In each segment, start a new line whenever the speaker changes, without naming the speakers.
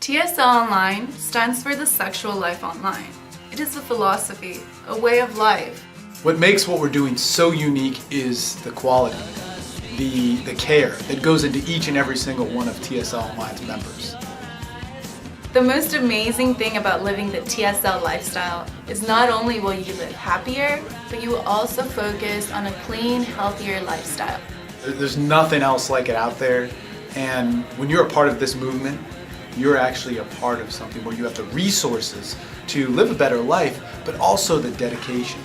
TSL Online stands for the sexual life online. It is a philosophy, a way of life.
What makes what we're doing so unique is the quality, the care that goes into each and every single one of TSL Online's members.
The most amazing thing about living the TSL lifestyle is not only will you live happier, but you will also focus on a clean, healthier lifestyle.
There's nothing else like it out there, and when you're a part of this movement, you're actually a part of something where you have the resources to live a better life, but also the dedication,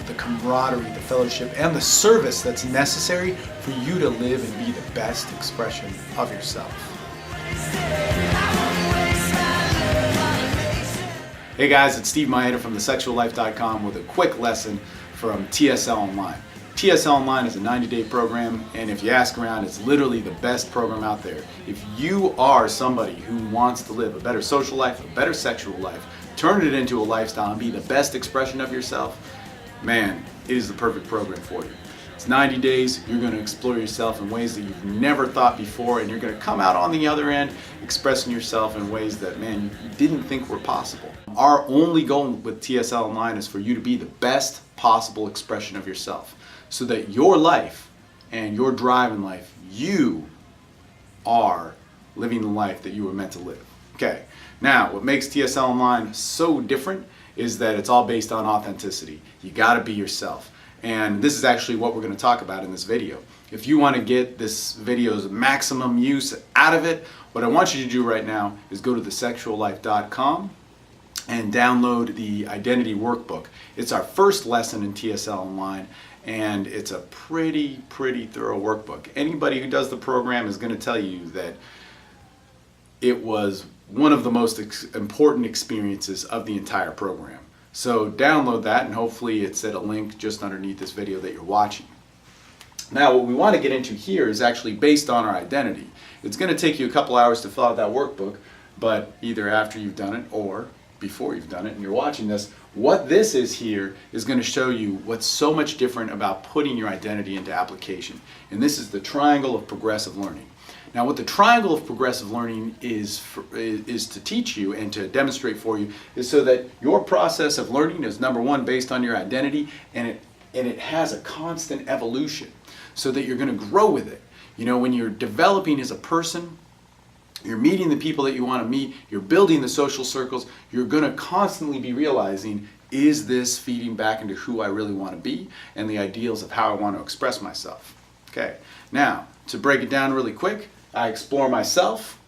the camaraderie, the fellowship, and the service that's necessary for you to live and be the best expression of yourself. Hey guys, it's Steve Maeda from thesexuallife.com with a quick lesson from TSL Online. TSL Online is a 90-day program, and if you ask around, it's literally the best program out there. If you are somebody who wants to live a better social life, a better sexual life, turn it into a lifestyle and be the best expression of yourself, man, it is the perfect program for you. It's 90 days, you're going to explore yourself in ways that you've never thought before, and you're going to come out on the other end expressing yourself in ways that, man, you didn't think were possible. Our only goal with TSL Online is for you to be the best possible expression of yourself, so that your life and your drive in life, you are living the life that you were meant to live. Okay, now what makes TSL Online so different is that it's all based on authenticity. You gotta be yourself. And this is actually what we're gonna talk about in this video. If you wanna get this video's maximum use out of it, what I want you to do right now is go to thesexuallife.com and download the Identity Workbook. It's our first lesson in TSL Online, and it's a pretty thorough workbook. Anybody who does the program is going to tell you that it was one of the most important experiences of the entire program. So download that, and hopefully it's at a link just underneath this video that you're watching. Now what we want to get into here is actually based on our identity. It's going to take you a couple hours to fill out that workbook, but either after you've done it or before you've done it and you're watching this, what this is here is going to show you what's so much different about putting your identity into application. And this is the triangle of progressive learning. Now what the triangle of progressive learning is to teach you and to demonstrate for you is so that your process of learning is, number one, based on your identity, and it has a constant evolution so that you're going to grow with it. When you're developing as a person, you're meeting the people that you want to meet, you're building the social circles, you're going to constantly be realizing, is this feeding back into who I really want to be and the ideals of how I want to express myself? Okay, now to break it down really quick, I explore myself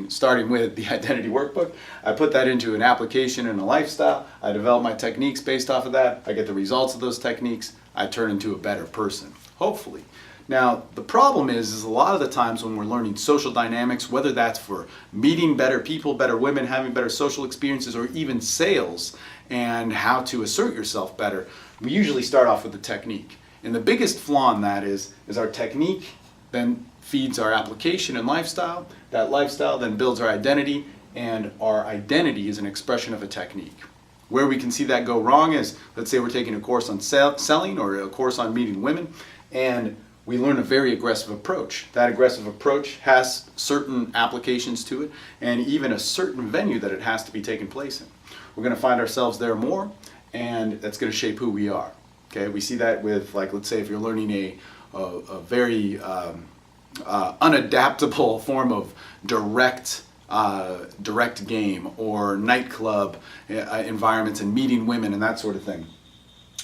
starting with the Identity Workbook. I put that into an application and a lifestyle. I develop my techniques based off of that. I get the results of those techniques. I turn into a better person, hopefully. Now, the problem is a lot of the times when we're learning social dynamics, whether that's for meeting better people, better women, having better social experiences, or even sales and how to assert yourself better, we usually start off with the technique. And the biggest flaw in that is our technique then feeds our application and lifestyle. That lifestyle then builds our identity, and our identity is an expression of a technique. Where we can see that go wrong is, let's say we're taking a course on selling or a course on meeting women, and we learn a very aggressive approach. That aggressive approach has certain applications to it and even a certain venue that it has to be taken place in. We're going to find ourselves there more, and that's going to shape who we are. Okay, we see that with, like, let's say if you're learning a very unadaptable form of direct game or nightclub environments and meeting women and that sort of thing.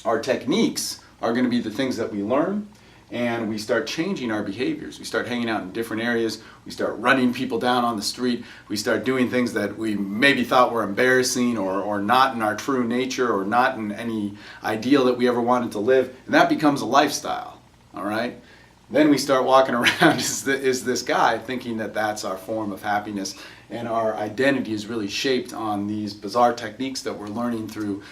Our techniques are going to be the things that we learn, and we start changing our behaviors. We start hanging out in different areas. We start running people down on the street. We start doing things that we maybe thought were embarrassing or not in our true nature or not in any ideal that we ever wanted to live. And that becomes a lifestyle, all right? Then we start walking around as this guy thinking that that's our form of happiness, and our identity is really shaped on these bizarre techniques that we're learning through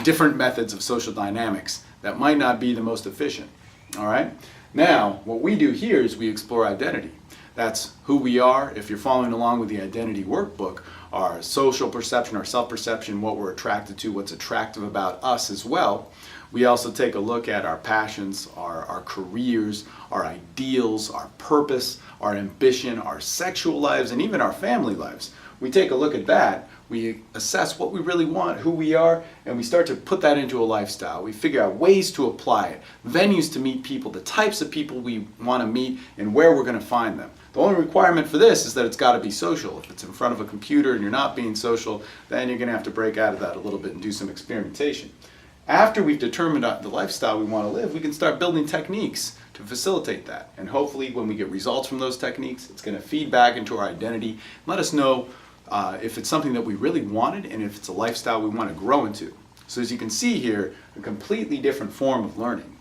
different methods of social dynamics that might not be the most efficient. All right? Now, what we do here is we explore identity. That's who we are. If you're following along with the Identity Workbook, our social perception, our self-perception, what we're attracted to, what's attractive about us as well. We also take a look at our passions, our careers, our ideals, our purpose, our ambition, our sexual lives, and even our family lives. We take a look at that, we assess what we really want, who we are, and we start to put that into a lifestyle. We figure out ways to apply it, venues to meet people, the types of people we want to meet, and where we're going to find them. The only requirement for this is that it's got to be social. If it's in front of a computer and you're not being social, then you're going to have to break out of that a little bit and do some experimentation. After we've determined the lifestyle we want to live, we can start building techniques to facilitate that. And hopefully when we get results from those techniques, it's going to feed back into our identity and let us know if it's something that we really wanted and if it's a lifestyle we want to grow into. So as you can see here, a completely different form of learning.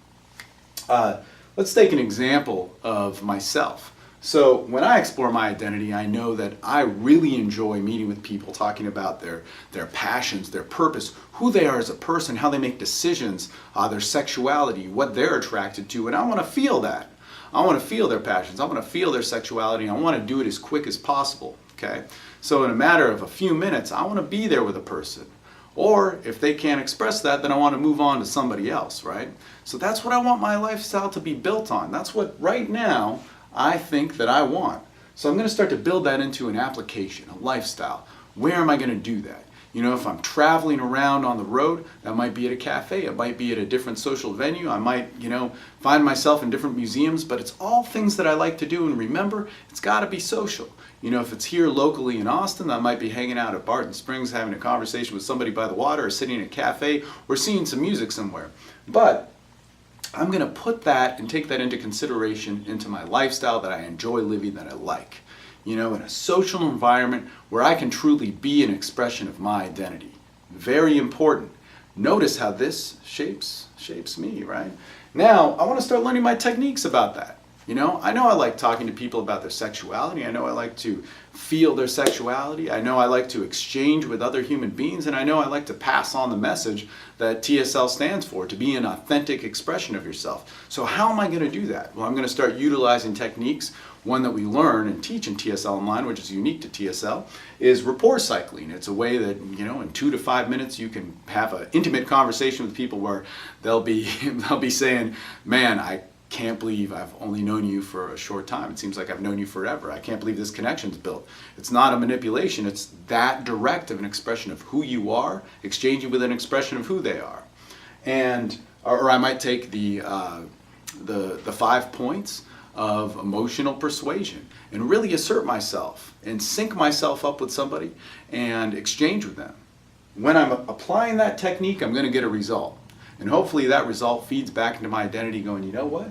Let's take an example of myself. So when I explore my identity, I know that I really enjoy meeting with people, talking about their passions, their purpose, who they are as a person, how they make decisions, their sexuality, what they're attracted to, and I want to feel that. I want to feel their passions, I want to feel their sexuality, and I want to do it as quick as possible, okay? So in a matter of a few minutes, I want to be there with a person. Or if they can't express that, then I want to move on to somebody else, right? So that's what I want my lifestyle to be built on. That's what right now I think that I want. So I'm going to start to build that into an application, a lifestyle. Where am I going to do that? You know, if I'm traveling around on the road, that might be at a cafe, it might be at a different social venue, I might, find myself in different museums, but it's all things that I like to do, and remember, it's got to be social. You know, if it's here locally in Austin, I might be hanging out at Barton Springs, having a conversation with somebody by the water, or sitting in a cafe, or seeing some music somewhere. But I'm going to put that and take that into consideration into my lifestyle that I enjoy living, that I like. You know, in a social environment where I can truly be an expression of my identity. Very important. Notice how this shapes me, right? Now, I want to start learning my techniques about that. You know I like talking to people about their sexuality. I know I like to feel their sexuality. I know I like to exchange with other human beings. And I know I like to pass on the message that TSL stands for, to be an authentic expression of yourself. So how am I going to do that? Well, I'm going to start utilizing techniques. One that we learn and teach in TSL Online, which is unique to TSL, is rapport cycling. It's a way that, in 2 to 5 minutes you can have an intimate conversation with people where they'll be saying, man, I can't believe I've only known you for a short time. It seems like I've known you forever. I can't believe this connection's built. It's not a manipulation. It's that direct of an expression of who you are, exchanging with an expression of who they are. And, or I might take the 5 points of emotional persuasion and really assert myself and sync myself up with somebody and exchange with them. When I'm applying that technique, I'm going to get a result. And hopefully that result feeds back into my identity going, you know what?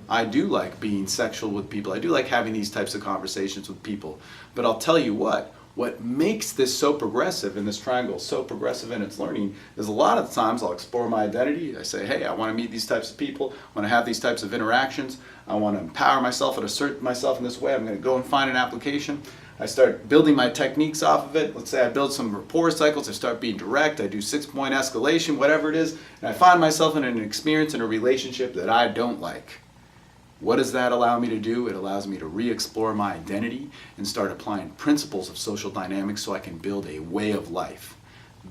I do like being sexual with people. I do like having these types of conversations with people. But I'll tell you what makes this so progressive, and this triangle so progressive in its learning, is a lot of the times I'll explore my identity. I say, hey, I want to meet these types of people. I want to have these types of interactions. I want to empower myself and assert myself in this way. I'm going to go and find an application. I start building my techniques off of it. Let's say I build some rapport cycles. I start being direct. I do 6-point escalation, whatever it is. And I find myself in an experience, in a relationship that I don't like. What does that allow me to do? It allows me to re-explore my identity and start applying principles of social dynamics so I can build a way of life.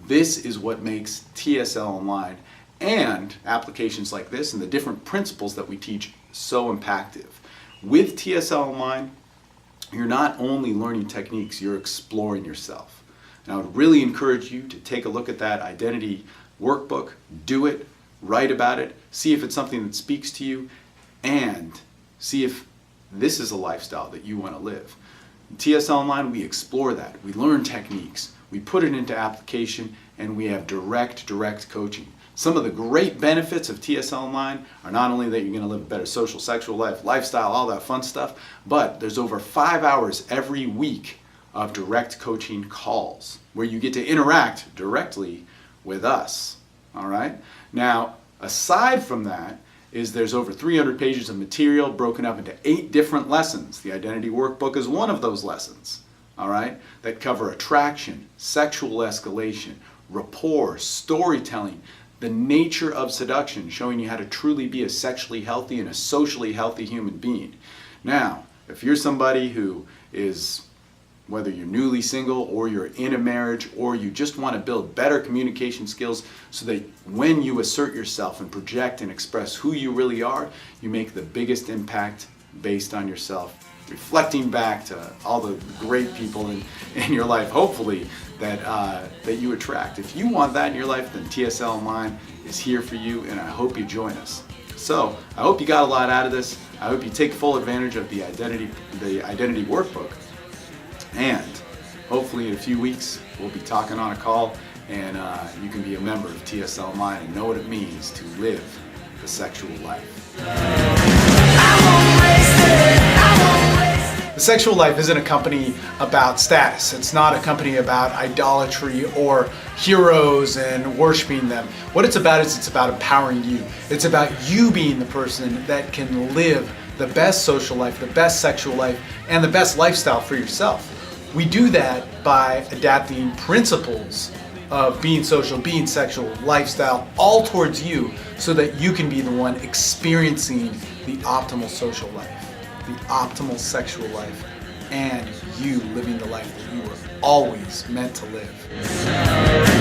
This is what makes TSL Online and applications like this and the different principles that we teach so impactful. With TSL Online, you're not only learning techniques, you're exploring yourself. And I would really encourage you to take a look at that identity workbook, do it, write about it, see if it's something that speaks to you, and see if this is a lifestyle that you want to live. In TSL Online, we explore that. We learn techniques, we put it into application, and we have direct coaching. Some of the great benefits of TSL Online are not only that you're going to live a better social, sexual life, lifestyle, all that fun stuff, but there's over 5 hours every week of direct coaching calls where you get to interact directly with us. All right? Now, aside from that, there's over 300 pages of material broken up into 8 different lessons. The Identity Workbook is one of those lessons, all right, that cover attraction, sexual escalation, rapport, storytelling, the nature of seduction, showing you how to truly be a sexually healthy and a socially healthy human being. Now, if you're somebody who is whether you're newly single or you're in a marriage or you just want to build better communication skills so that when you assert yourself and project and express who you really are, you make the biggest impact based on yourself, reflecting back to all the great people in your life, hopefully, that you attract. If you want that in your life, then TSL Online is here for you, and I hope you join us. So I hope you got a lot out of this. I hope you take full advantage of the identity workbook. And hopefully in a few weeks, we'll be talking on a call, and you can be a member of TSL Online and know what it means to live the sexual life. The Sexual Life isn't a company about status. It's not a company about idolatry or heroes and worshiping them. What it's about is it's about empowering you. It's about you being the person that can live the best social life, the best sexual life, and the best lifestyle for yourself. We do that by adapting principles of being social, being sexual, lifestyle, all towards you so that you can be the one experiencing the optimal social life, the optimal sexual life, and you living the life that you were always meant to live.